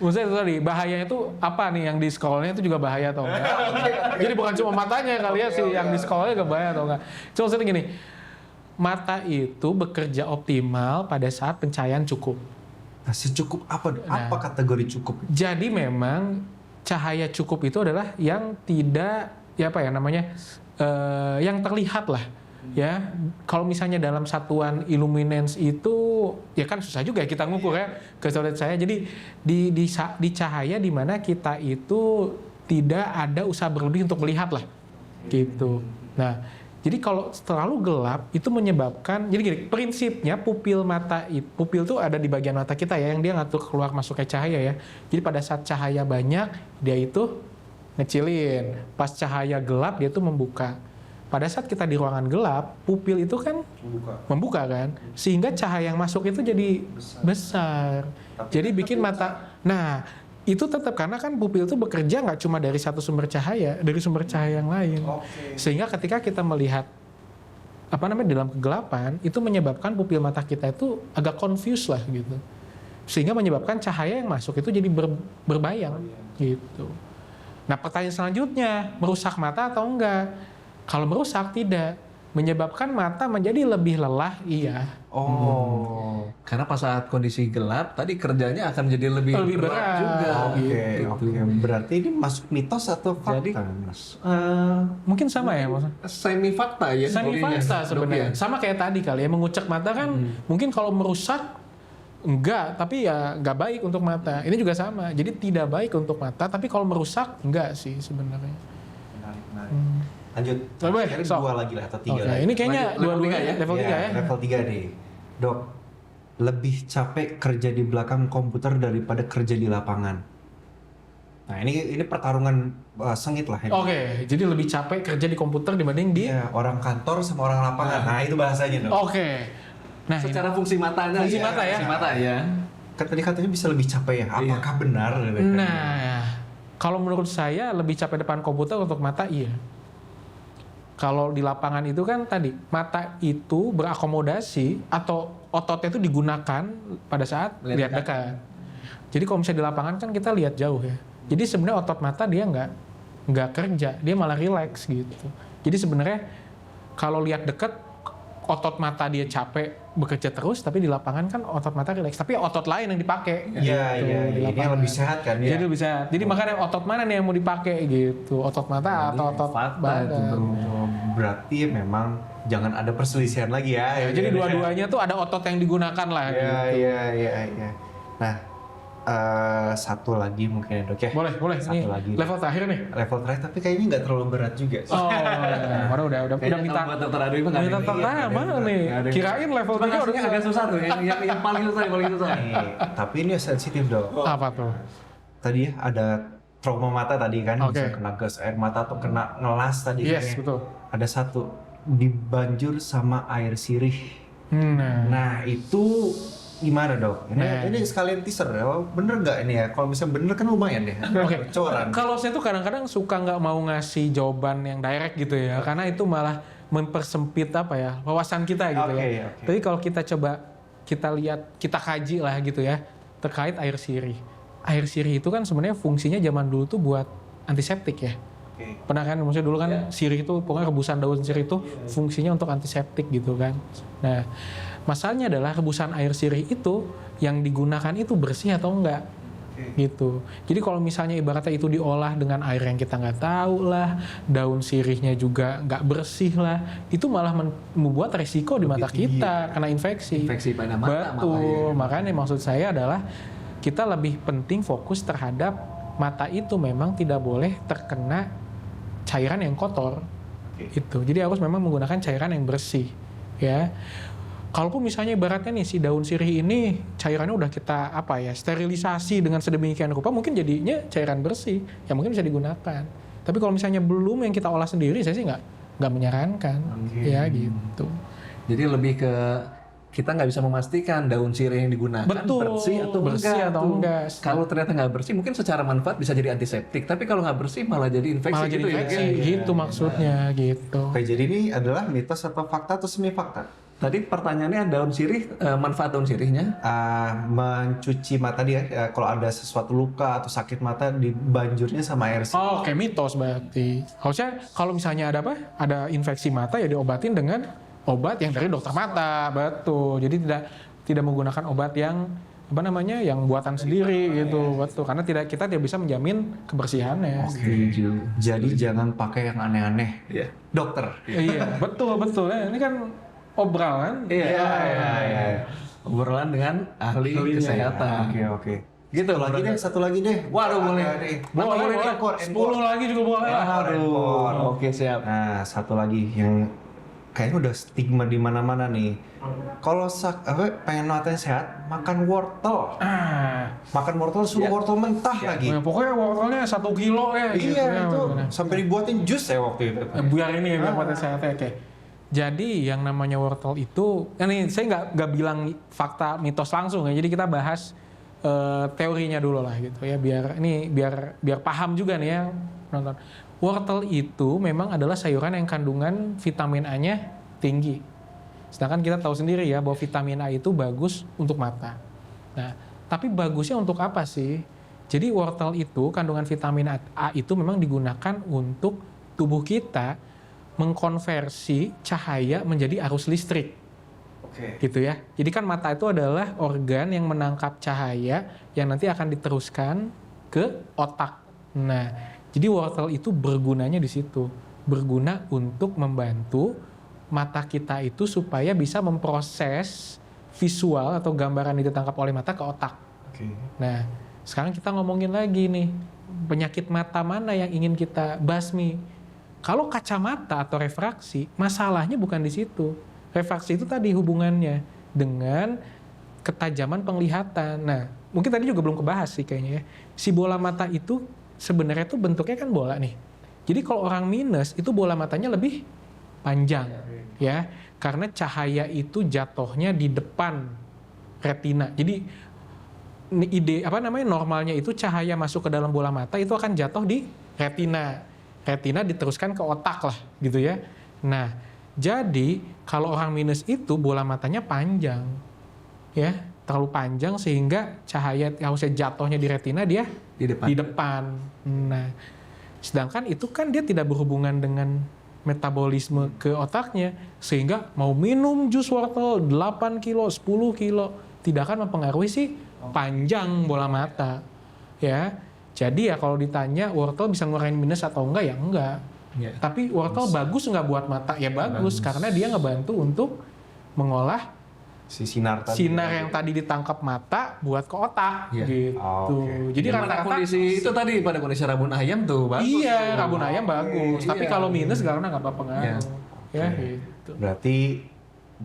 S2: maksudnya itu tadi bahayanya itu apa nih yang di scrollnya itu juga bahaya atau enggak? Jadi bukan cuma matanya kali ya sih yang di scrollnya juga bahaya atau enggak? Cuma maksudnya gini, mata itu bekerja optimal pada saat pencahayaan cukup.
S1: Nah, secukup apa? Apa kategori cukup?
S2: Jadi memang cahaya cukup itu adalah yang tidak yang terlihat lah. Ya, kalau misalnya dalam satuan illuminance itu ya kan susah juga kita ngukur ya kesulitan saya. Jadi di cahaya di mana kita itu tidak ada usaha berlebih untuk melihat lah, gitu. Nah, jadi kalau terlalu gelap itu menyebabkan, jadi gini, prinsipnya pupil itu ada di bagian mata kita ya, yang dia ngatur keluar masuknya cahaya ya. Jadi pada saat cahaya banyak dia itu ngecilin, pas cahaya gelap dia itu membuka. Pada saat kita di ruangan gelap, pupil itu kan membuka kan, sehingga cahaya yang masuk itu jadi besar. Jadi bikin mata. Nah, itu tetap karena kan pupil itu bekerja nggak cuma dari satu sumber cahaya, dari sumber cahaya yang lain. Sehingga ketika kita melihat dalam kegelapan, itu menyebabkan pupil mata kita itu agak confused lah gitu. Sehingga menyebabkan cahaya yang masuk itu jadi berbayang gitu. Nah, pertanyaan selanjutnya, merusak mata atau enggak? Kalau merusak, tidak. Menyebabkan mata menjadi lebih lelah, iya.
S3: Karena pas saat kondisi gelap, tadi kerjanya akan jadi lebih berat juga.
S1: Oke. Berarti ini masuk mitos atau fakta?
S3: Jadi,
S2: mungkin sama ya maksudnya?
S3: Semi fakta ya.
S2: Semi fakta sebenarnya. Sama kayak tadi kali ya, mengucek mata kan mungkin kalau merusak, enggak, tapi ya enggak baik untuk mata. Ini juga sama. Jadi tidak baik untuk mata, tapi kalau merusak, enggak sih sebenarnya.
S1: Menarik. Lanjut.
S2: Coba
S1: dua lagi lah atau tiga lagi.
S2: Ini kayaknya dua-duanya ya, level 3 ya.
S1: Level 3 deh. Dok, lebih capek kerja di belakang komputer daripada kerja di lapangan. Nah, ini pertarungan sengit lah ya.
S2: Oke, jadi lebih capek kerja di komputer dibanding di
S1: orang kantor sama orang lapangan. Nah, itu bahasanya, Dok.
S2: Oke. Nah,
S3: secara fungsi matanya.
S2: Fungsi mata ya.
S3: Fungsi mata ya.
S1: Katanya bisa lebih capek ya. Apakah benar?
S2: Nah, kalau menurut saya lebih capek depan komputer untuk mata iya. Kalau di lapangan itu kan tadi mata itu berakomodasi atau ototnya itu digunakan pada saat lihat dekat. Jadi kalau misalnya di lapangan kan kita lihat jauh ya. Jadi sebenarnya otot mata dia nggak kerja, dia malah relax gitu. Jadi sebenarnya kalau lihat dekat otot mata dia capek bekerja terus, tapi di lapangan kan otot mata relax. Tapi otot lain yang dipakai.
S1: Iya. Ini yang lebih sehat kan ya.
S2: Jadi lebih sehat. Jadi makanya otot mana nih yang mau dipakai gitu? Otot mata atau otot badan?
S1: Berarti memang jangan ada perselisihan lagi ya.
S2: Jadi dua-duanya tuh ada otot yang digunakan lah.
S1: Iya. Nah, satu lagi mungkin ya, Dok ya.
S2: Boleh.
S1: Satu
S2: ini
S1: lagi.
S2: level terakhir nih.
S1: Level terakhir, tapi kayaknya nggak terlalu berat juga.
S2: Udah minta mana nih? Kirain level 3 udah
S3: agak susah tuh. Yang paling susah.
S1: Tapi ini sensitif, Dok.
S2: Apa tuh?
S1: Tadi ya ada trauma mata tadi kan, bisa
S2: Oke.
S1: kena gas air mata atau kena ngelas tadi.
S2: Yes,
S1: kan.
S2: betul.
S1: Ada satu, dibanjur sama air sirih. Nah, itu gimana, Dok? Ini sekalian teaser ya. Bener nggak ini ya? Kalau misalnya bener kan lumayan deh.
S2: Oke.
S1: Bocoran.
S2: Kalau saya tuh kadang-kadang suka nggak mau ngasih jawaban yang direct gitu ya, karena itu malah mempersempit wawasan kita gitu ya.
S1: Oke.
S2: Tapi kalau kita coba kita lihat, kita kaji lah gitu ya terkait air sirih. Air sirih itu kan sebenarnya fungsinya zaman dulu tuh buat antiseptik ya. Pernah kan, maksudnya dulu kan sirih itu pokoknya rebusan daun sirih itu fungsinya untuk antiseptik gitu kan. Nah, masalahnya adalah rebusan air sirih itu yang digunakan itu bersih atau enggak gitu. Jadi kalau misalnya ibaratnya itu diolah dengan air yang kita nggak tahu lah, daun sirihnya juga nggak bersih lah, itu malah membuat resiko di mata kita kena infeksi
S3: pada mata.
S2: Betul. Makanya maksud saya adalah kita lebih penting fokus terhadap mata itu memang tidak boleh terkena cairan yang kotor. Itu. Jadi harus memang menggunakan cairan yang bersih ya. Kalaupun misalnya ibaratnya nih si daun sirih ini cairannya udah kita sterilisasi dengan sedemikian rupa, mungkin jadinya cairan bersih yang mungkin bisa digunakan. Tapi Tapi kalau misalnya belum yang kita olah sendiri, saya sih nggak menyarankan, ya gitu.
S3: Jadi lebih ke kita nggak bisa memastikan daun sirih yang digunakan bersih atau enggak. Kalau ternyata nggak bersih, mungkin secara manfaat bisa jadi antiseptik. Tapi kalau nggak bersih malah jadi infeksi
S2: Malah
S3: gitu
S2: jadi infeksi,
S3: ya.
S2: gitu maksudnya gitu.
S1: Oke, jadi ini adalah mitos atau fakta atau semi fakta?
S3: Tadi pertanyaannya daun sirih, manfaat daun sirihnya?
S1: Mencuci mata dia, kalau ada sesuatu luka atau sakit mata dibanjurnya sama air.
S2: Oh, oke, mitos berarti. Harusnya kalau misalnya ada infeksi mata ya diobatin dengan obat yang dari dokter mata, betul. Jadi tidak menggunakan obat yang yang buatan sendiri gitu, betul. Karena kita tidak bisa menjamin kebersihannya.
S1: Oke. Jadi jangan pakai yang aneh-aneh.
S3: Iya.
S1: Dokter.
S2: Iya, betul. Ini kan obrolan.
S3: Iya. Obrolan dengan ahli kesehatan.
S1: Oke.
S3: Gitu
S1: Satu lagi deh.
S3: Waduh, boleh.
S2: Boleh. 10 lagi juga boleh.
S3: Aduh. Oke, siap.
S1: Nah, satu lagi yang kayaknya udah stigma di mana-mana nih. Kalau pengen matanya sehat, makan wortel. Makan wortel suruh wortel mentah lagi.
S2: Ya, pokoknya wortelnya 1 kilo ya.
S1: Iya, itu sampai dibuatin jus ya waktu itu.
S2: Biar ini biar matanya sehat ya. Oke. Jadi yang namanya wortel itu, ini saya nggak bilang fakta mitos langsung ya. Jadi kita bahas teorinya dulu lah gitu ya. Biar paham juga nih ya penonton. Wortel itu memang adalah sayuran yang kandungan vitamin A-nya tinggi. Sedangkan kita tahu sendiri ya bahwa vitamin A itu bagus untuk mata. Nah, tapi bagusnya untuk apa sih? Jadi wortel itu kandungan vitamin A itu memang digunakan untuk tubuh kita mengkonversi cahaya menjadi arus listrik.
S1: Oke.
S2: Gitu ya. Jadi kan mata itu adalah organ yang menangkap cahaya yang nanti akan diteruskan ke otak. Nah, jadi wortel itu bergunanya di situ. Berguna untuk membantu mata kita itu supaya bisa memproses visual atau gambaran yang ditangkap oleh mata ke otak.
S1: Oke.
S2: Nah, sekarang kita ngomongin lagi nih, penyakit mata mana yang ingin kita basmi? Kalau kacamata atau refraksi, masalahnya bukan di situ. Refraksi itu tadi hubungannya dengan ketajaman penglihatan. Nah, mungkin tadi juga belum kebahas sih kayaknya ya. Si bola mata itu sebenarnya tuh bentuknya kan bola nih. Jadi kalau orang minus itu bola matanya lebih panjang ya, karena cahaya itu jatuhnya di depan retina. Jadi normalnya itu cahaya masuk ke dalam bola mata itu akan jatuh di retina. Retina diteruskan ke otak lah gitu ya. Nah, jadi kalau orang minus itu bola matanya panjang. Ya, terlalu panjang sehingga cahaya harusnya jatuhnya di retina dia di depan. Nah, sedangkan itu kan dia tidak berhubungan dengan metabolisme ke otaknya, sehingga mau minum jus wortel 8 kilo, 10 kilo tidak akan mempengaruhi si panjang bola mata. Ya. Jadi ya kalau ditanya wortel bisa ngurangin minus atau enggak ya enggak. Ya. Tapi wortel bagus nggak buat mata? Ya bagus karena dia ngebantu untuk mengolah
S1: si sinar
S2: yang tadi ditangkap mata buat ke otak gitu. Jadi
S3: rata-rata kondisi itu tadi pada kondisi rabun ayam tuh bagus.
S2: Iya, rabun ayam bagus. Tapi kalau minus karena nggak berpengaruh. Ya, gitu.
S1: Berarti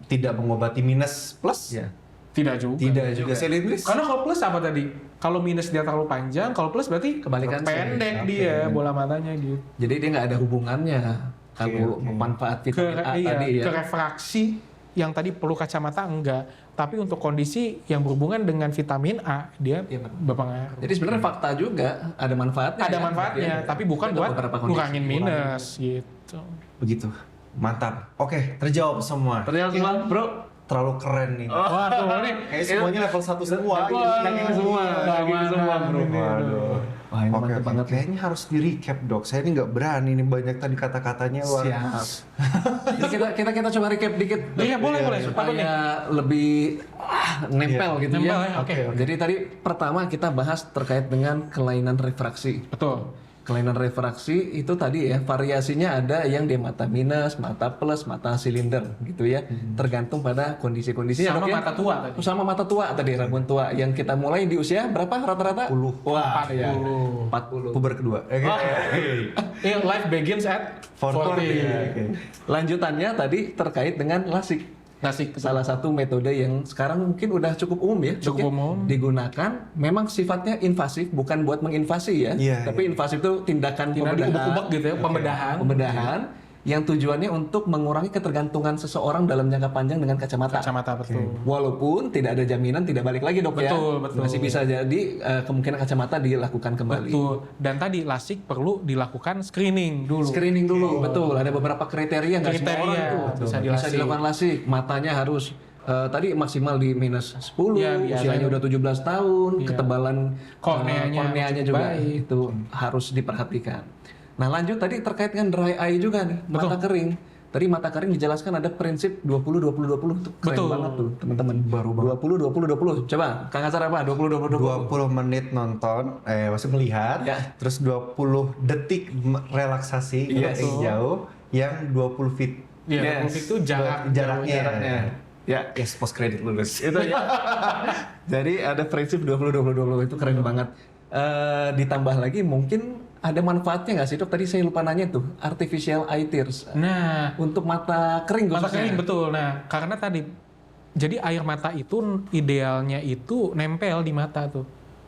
S1: tidak mengobati minus plus?
S2: Ya. Tidak juga.
S1: Tidak juga.
S2: Karena kalau plus apa tadi? Kalau minus dia terlalu panjang, kalau plus berarti
S3: kebalikan
S2: pendek dia bola matanya gitu.
S3: Jadi dia nggak ada hubungannya kalau manfaat vitamin A tadi ya.
S2: Ke refraksi yang tadi perlu kacamata enggak, tapi untuk kondisi yang berhubungan dengan vitamin A dia berpengaruh.
S3: Jadi sebenarnya fakta juga ada manfaatnya.
S2: Ada manfaatnya, tapi bukan buat kurangin minus gitu.
S1: Begitu. Mantap. Oke, terjawab semua.
S3: Terjawab semua, Bro.
S1: Terlalu keren nih.
S2: Waduh, ini
S1: kayak semuanya level 1 semua.
S3: Ini semua, Bro.
S1: Waduh. Wah, ini mantap banget. Kayaknya harus di-recap, Dok. Saya ini nggak berani nih, banyak tadi kata-katanya luar.
S3: Siap. kita coba recap dikit.
S2: Iya, boleh.
S3: Supaya lebih nempel gitu ya.
S2: Oke.
S3: Jadi tadi pertama kita bahas terkait dengan kelainan refraksi.
S2: Betul.
S3: Kelainan refraksi itu tadi ya variasinya ada yang di mata minus, mata plus, mata silinder gitu ya. Tergantung pada kondisi-kondisinya.
S2: Sama mata tua tadi.
S3: Sama mata tua tadi, rabun tua yang kita mulai di usia berapa rata-rata?
S1: 40.
S3: Wah,
S2: 40.
S3: Ya. 40.
S1: Puber kedua.
S2: Life begins at 40.
S3: Lanjutannya tadi terkait dengan lasik.
S2: Lasik,
S3: salah satu metode yang sekarang mungkin udah cukup umum ya, Dok,
S2: Cukup
S3: ya,
S2: umum.
S3: digunakan. Memang sifatnya invasif, bukan buat menginvasi ya,
S1: Iya,
S3: tapi invasif itu tindakan
S2: Tidak diubek-ubek gitu ya, pembedahan.
S3: yang tujuannya untuk mengurangi ketergantungan seseorang dalam jangka panjang dengan kacamata.
S2: Kacamata, betul.
S3: Walaupun tidak ada jaminan tidak balik lagi, Dok, ya.
S2: Betul.
S3: Masih bisa jadi kemungkinan kacamata dilakukan kembali.
S2: Betul. Dan tadi lasik perlu dilakukan screening dulu.
S3: Screening dulu, betul. Ada beberapa kriteria nggak semua orang tuh
S2: bisa
S3: bisa
S2: dilasik.
S3: dilakukan lasik. Matanya harus tadi maksimal di minus 10,
S2: Ya, biasanya.
S3: usianya udah 17 tahun,
S2: Iya.
S3: ketebalan
S2: Korneanya cukup
S3: juga
S2: baik.
S3: itu harus diperhatikan. Nah, lanjut tadi terkait dengan dry eye juga nih, mata kering. Tadi mata kering dijelaskan ada prinsip 20-20-20 itu keren
S2: Betul.
S3: banget tuh, teman-teman. Baru 20-20-20. Coba Kang Azhar apa? 20-20-20.
S1: 20 menit nonton, maksud melihat,
S3: Ya.
S1: terus 20 detik relaksasi
S3: Yes.
S1: yang jauh, yang 20 feet.
S2: Iya,
S3: Yes.
S2: itu
S1: jaraknya.
S3: Ya,
S1: Yes, post credit lulus.
S3: itu ya. Jadi ada prinsip 20-20-20 itu keren banget. Ditambah lagi mungkin ada manfaatnya nggak sih, Dok? Tadi saya lupa nanya tuh, artificial eye tears.
S2: Nah,
S3: Untuk mata kering
S2: mata
S3: khususnya.
S2: kering betul. Nah, karena tadi jadi air mata itu idealnya itu nempel di mata tuh,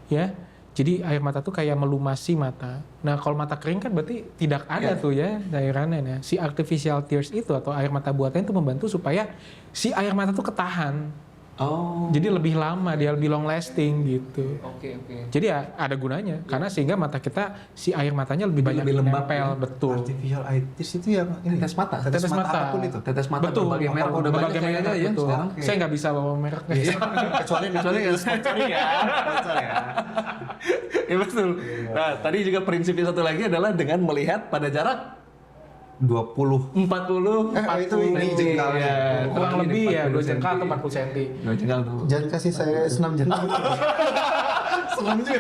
S2: ya. Jadi air mata tuh kayak melumasi mata. Nah, kalau mata kering kan berarti tidak ada tuh ya cairannya. Nah, si artificial tears itu atau air mata buatan itu membantu supaya si air mata tuh ketahan.
S3: Oh.
S2: Jadi lebih lama, dia lebih long lasting gitu.
S3: Oke.
S2: Jadi ya ada gunanya karena sehingga mata kita si air matanya lebih banyak
S3: lebih lembab,
S2: nempel, betul.
S1: Artificial eye tears itu yang ini.
S3: Tetes mata.
S1: Tetes mata apapun itu.
S3: Tetes mata
S2: Betul.
S3: berbagai merek udah banyak
S2: Berbagai
S3: kayaknya
S2: merek,
S3: ya
S2: betul.
S3: sekarang.
S2: Saya nggak bisa bawa merek.
S1: Kecuali sponsor ya. Sponsor ya.
S3: Ya betul. Nah, tadi juga prinsipnya satu lagi adalah dengan melihat pada jarak
S1: 20.
S3: 40.
S1: Itu ini jengkalnya.
S3: Ya,
S2: Kurang lebih ya 2
S3: cm.
S2: jengkal atau 40 cm.
S3: 2 jengkal tuh.
S1: Jangan kasih saya senam jantung.
S3: Serem juga.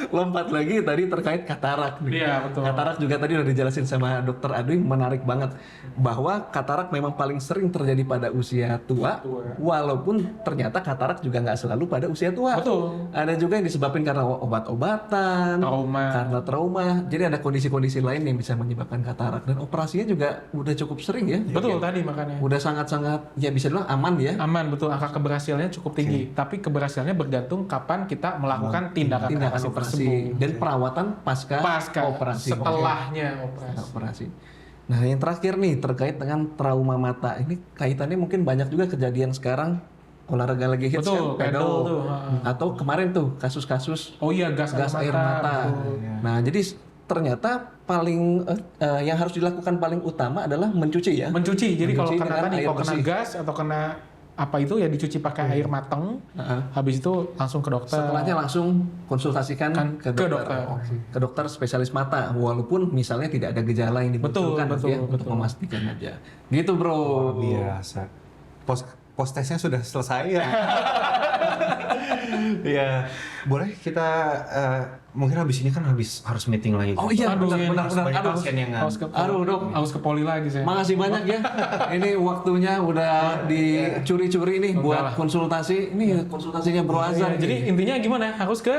S3: Lompat lagi tadi terkait katarak nih.
S2: Iya, betul.
S3: Katarak juga tadi udah dijelasin sama Dokter Adwi, menarik banget bahwa katarak memang paling sering terjadi pada usia tua, walaupun ternyata katarak juga nggak selalu pada usia tua.
S2: Betul.
S3: Ada juga yang disebabkan karena obat-obatan, karena trauma. Jadi ada kondisi-kondisi lain yang bisa menyebabkan katarak, dan operasinya juga udah cukup sering ya.
S2: Betul tadi makanya.
S3: Udah sangat-sangat ya bisa dibilang aman ya.
S2: Aman, betul, angka keberhasilannya cukup tinggi. Tapi keberhasilannya bergantung kapan kita melakukan tindakan operasi tersebut.
S3: dan perawatan pasca operasi.
S2: Setelahnya operasi.
S3: Operasi. Nah, yang terakhir nih terkait dengan trauma mata. Ini kaitannya mungkin banyak juga kejadian sekarang, olahraga lagi hits
S2: Betul,
S3: kan,
S2: pedal tuh.
S3: atau kemarin tuh kasus-kasus
S2: Oh iya, gas
S3: air mata.
S2: betul.
S3: Nah, jadi ternyata paling yang harus dilakukan paling utama adalah mencuci ya.
S2: Mencuci. Jadi kalau
S3: Mencuci
S2: kena
S3: dengan
S2: tadi
S3: air
S2: kalau kena
S3: bersih.
S2: gas atau kena apa itu ya dicuci pakai air mateng. Habis itu langsung ke dokter.
S3: Setelahnya langsung konsultasikan ke dokter. Ke dokter spesialis mata, walaupun misalnya tidak ada gejala yang dimunculkan untuk memastikan aja. Gitu, Bro.
S1: Biasa. Post testnya sudah selesai ya. Ya, boleh kita mungkin habis ini kan harus meeting lagi.
S3: Oh iya, benar.
S1: Aduh, pasien yang
S3: Aduh, Dok.
S2: Harus ke poli lagi saya.
S3: Makasih banyak ya. Ini waktunya udah dicuri-curi nih buat konsultasi. Ini konsultasinya Bro Azhar.
S2: Jadi intinya gimana? Harus ke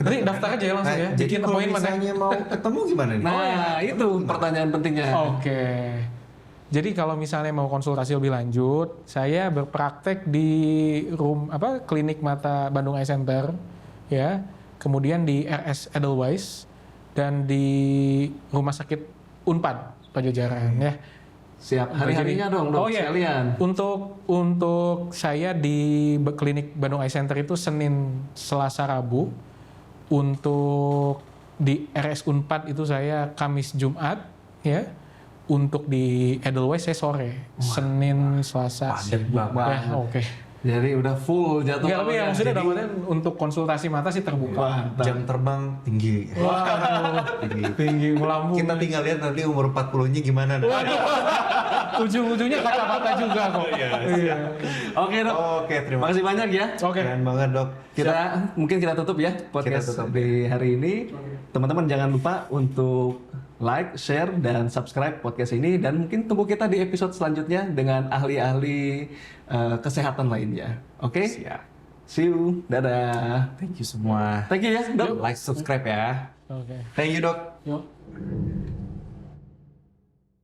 S2: nanti daftar aja ya langsung ya.
S1: Jadi
S2: Bikin
S1: kalau
S2: appointment ya.
S1: misalnya mau ketemu gimana nih?
S3: Nah, itu pertanyaan pentingnya.
S2: Oke. Jadi kalau misalnya mau konsultasi lebih lanjut, saya berpraktek di klinik mata Bandung Eye Center, ya. Kemudian di RS Edelweiss dan di Rumah Sakit Unpad Pajajaran, ya.
S3: Siap. Hari-harinya dong, Dok, sekalian.
S2: Untuk saya di klinik Bandung Eye Center itu Senin, Selasa, Rabu. Untuk di RS Unpad itu saya Kamis, Jumat, ya. Untuk di Edelweiss saya sore, Senin, Selasa.
S1: Padat banget.
S2: Ya, oke.
S3: Jadi udah full jatuh.
S2: Enggak, tapi ya maksudnya untuk konsultasi mata sih terbuka.
S3: Wah,
S1: Jam terbang tinggi.
S2: Wah, tinggi melambung.
S1: Kita tinggal lihat nanti umur 40-nya gimana.
S2: Ujung-ujungnya kata-kata juga kok. Iya.
S3: Oke, Dok.
S1: Oke, terima
S3: Makasih banyak ya.
S2: Oke.
S1: Keren banget, Dok.
S3: Mungkin kita tutup ya podcast di hari ini. Teman-teman jangan lupa untuk like, share, dan subscribe podcast ini, dan mungkin tunggu kita di episode selanjutnya dengan ahli-ahli kesehatan lainnya. Oke?
S1: Siap.
S3: See you. Dadah.
S1: Thank you semua.
S3: Thank you ya, Dok.
S1: Like, subscribe ya.
S2: Oke.
S1: Thank you, Dok.
S2: Yuk.